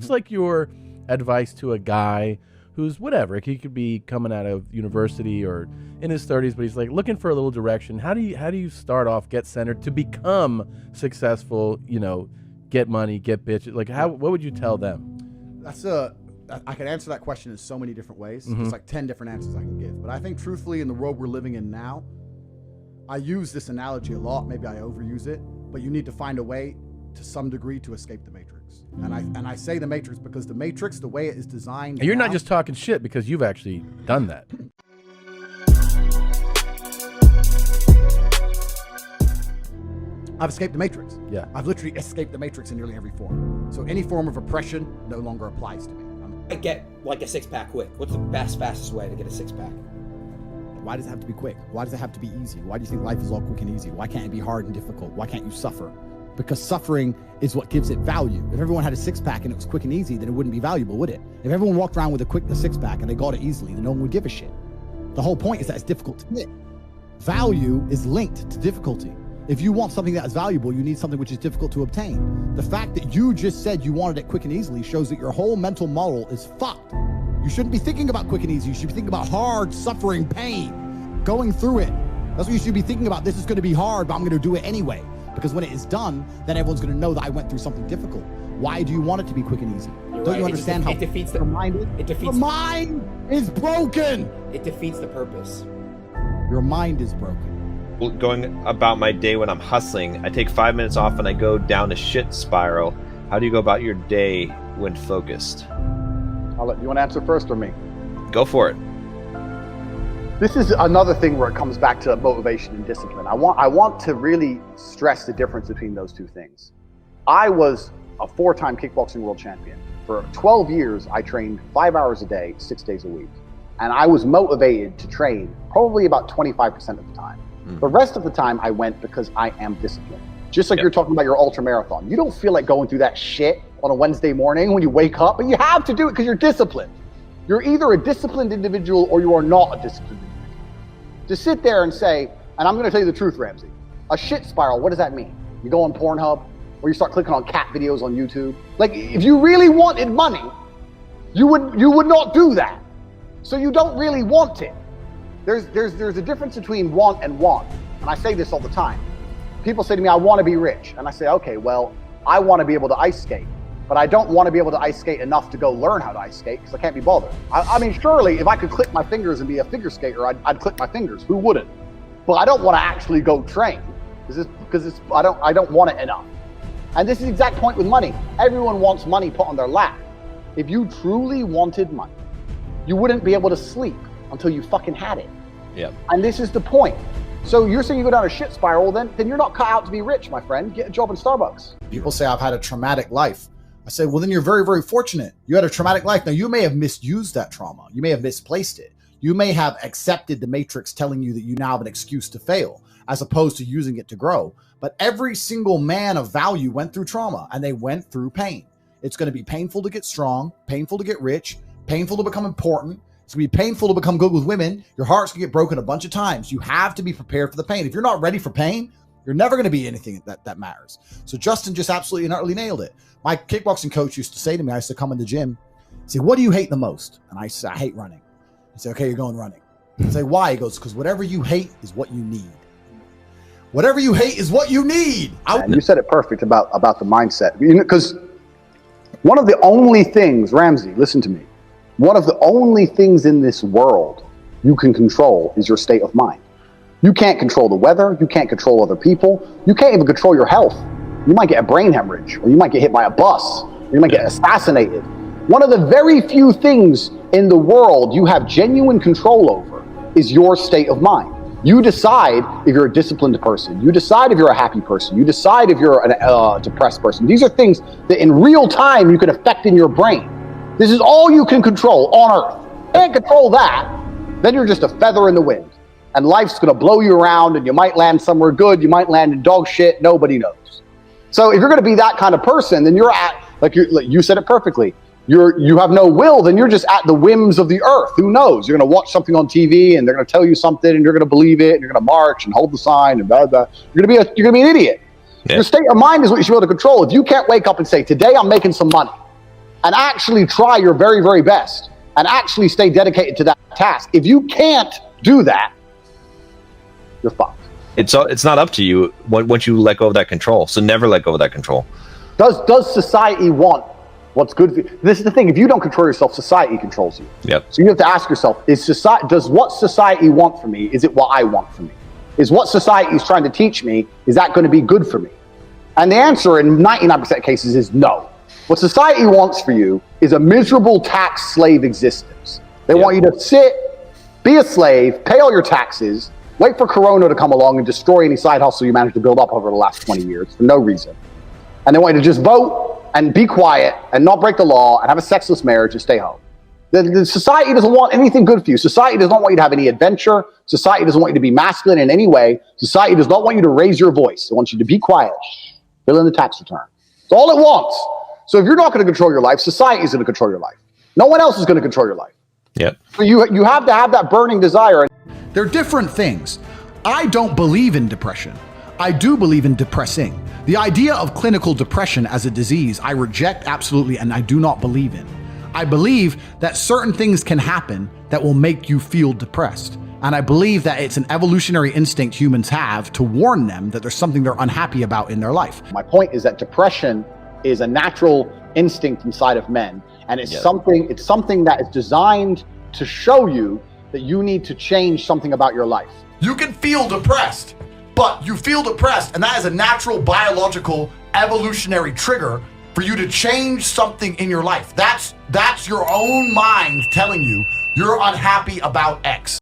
It's like your advice to a guy who's whatever. He could be coming out of university or in his 30s, but he's like looking for a little direction. How do you start off, get centered to become successful? Get money, get bitches. Like what would you tell them? I can answer that question in so many different ways. It's like 10 different answers I can give. But I think truthfully, in the world we're living in now, I use this analogy a lot. Maybe I overuse it, but you need to find a way to some degree to escape the matrix. And I say the matrix because the matrix, the way it is designed. And you're not just talking shit because you've actually done that. I've escaped the matrix. Yeah. I've literally escaped the matrix in nearly every form. So any form of oppression no longer applies to me. I get like a six-pack quick. What's the fastest way to get a six-pack? Why does it have to be quick? Why does it have to be easy? Why do you think life is all quick and easy? Why can't it be hard and difficult? Why can't you suffer? Because suffering is what gives it value. If everyone had a six-pack and it was quick and easy, then it wouldn't be valuable, would it? If everyone walked around with a six-pack and they got it easily, then no one would give a shit. The whole point is that it's difficult to get. Value is linked to difficulty. If you want something that is valuable, you need something which is difficult to obtain. The fact that you just said you wanted it quick and easily shows that your whole mental model is fucked. You shouldn't be thinking about quick and easy. You should be thinking about hard, suffering, pain, going through it. That's what you should be thinking about. This is going to be hard, but I'm going to do it anyway. Because when it is done, then everyone's going to know that I went through something difficult. Why do you want it to be quick and easy? Don't you understand how it defeats the mind is? Your mind is broken. It defeats the purpose. Your mind is broken. Going about my day when I'm hustling, I take 5 minutes off and I go down a shit spiral. How do you go about your day when focused? You want to answer first or me? Go for it. This is another thing where it comes back to motivation and discipline. I want to really stress the difference between those two things. I was a 4-time kickboxing world champion. For 12 years, I trained 5 hours a day, 6 days a week. And I was motivated to train probably about 25% of the time. The rest of the time I went because I am disciplined. Just like you're talking about your ultra marathon. You don't feel like going through that shit on a Wednesday morning when you wake up, but you have to do it because you're disciplined. You're either a disciplined individual or you are not a disciplined individual. To sit there and say, and I'm going to tell you the truth, Ramsey, a shit spiral, what does that mean? You go on Pornhub or you start clicking on cat videos on YouTube. Like if you really wanted money, you would not do that. So you don't really want it. There's a difference between want and want. And I say this all the time. People say to me, I want to be rich. And I say, okay, well, I want to be able to ice skate, but I don't want to be able to ice skate enough to go learn how to ice skate because I can't be bothered. I mean, surely if I could click my fingers and be a figure skater, I'd click my fingers. Who wouldn't? But I don't want to actually go train because I don't want it enough. And this is the exact point with money. Everyone wants money put on their lap. If you truly wanted money, you wouldn't be able to sleep until you fucking had it. Yeah. And this is the point. So you're saying you go down a shit spiral, then you're not cut out to be rich, my friend. Get a job in Starbucks. People say I've had a traumatic life. I say, well, then you're very, very fortunate. You had a traumatic life. Now, you may have misused that trauma. You may have misplaced it. You may have accepted the matrix telling you that you now have an excuse to fail, as opposed to using it to grow. But every single man of value went through trauma, and they went through pain. It's going to be painful to get strong, painful to get rich, painful to become important. It's going to be painful to become good with women. Your heart's going to get broken a bunch of times. You have to be prepared for the pain. If you're not ready for pain, you're never going to be anything that matters. So Justin just absolutely and utterly nailed it. My kickboxing coach used to say to me, I used to come in the gym, say, what do you hate the most? And I said, I hate running. He said, okay, you're going running. I say, why? He goes, because whatever you hate is what you need. Whatever you hate is what you need. And you said it perfect about the mindset. Because one of the only things, Ramsey, listen to me. One of the only things in this world you can control is your state of mind. You can't control the weather. You can't control other people. You can't even control your health. You might get a brain hemorrhage, or you might get hit by a bus, or you might get assassinated. One of the very few things in the world you have genuine control over is your state of mind. You decide if you're a disciplined person. You decide if you're a happy person. You decide if you're a depressed person. These are things that in real time you can affect in your brain. This is all you can control on earth. Can't control that, then you're just a feather in the wind. And life's gonna blow you around and you might land somewhere good, you might land in dog shit, nobody knows. So if you're gonna be that kind of person, then you're at, like you said it perfectly, you have no will, then you're just at the whims of the earth. Who knows? You're gonna watch something on TV and they're gonna tell you something and you're gonna believe it and you're gonna march and hold the sign and blah, blah. You're gonna be an idiot. Yeah. Your state of mind is what you should be able to control. If you can't wake up and say, today I'm making some money, and actually try your very, very best and actually stay dedicated to that task. If you can't do that, you're fucked. It's not up to you once you let go of that control. So never let go of that control. Does society want what's good for you? This is the thing. If you don't control yourself, society controls you. Yep. So you have to ask yourself, does what society want for me, is it what I want for me? Is what society is trying to teach me, is that going to be good for me? And the answer in 99% of cases is no. What society wants for you is a miserable tax slave existence. They want you to sit, be a slave, pay all your taxes, wait for Corona to come along and destroy any side hustle you managed to build up over the last 20 years for no reason. And they want you to just vote and be quiet and not break the law and have a sexless marriage and stay home. The society doesn't want anything good for you. Society does not want you to have any adventure. Society doesn't want you to be masculine in any way. Society does not want you to raise your voice. It wants you to be quiet, fill in the tax return. It's all it wants. So if you're not going to control your life, society is going to control your life. No one else is going to control your life. Yep. So you have to have that burning desire. They're different things. I don't believe in depression. I do believe in depressing. The idea of clinical depression as a disease, I reject absolutely, and I do not believe in. I believe that certain things can happen that will make you feel depressed. And I believe that it's an evolutionary instinct humans have to warn them that there's something they're unhappy about in their life. My point is that depression is a natural instinct inside of men. And it's something that is designed to show you that you need to change something about your life. You can feel depressed, but you feel depressed, and that is a natural biological evolutionary trigger for you to change something in your life. That's your own mind telling you you're unhappy about X.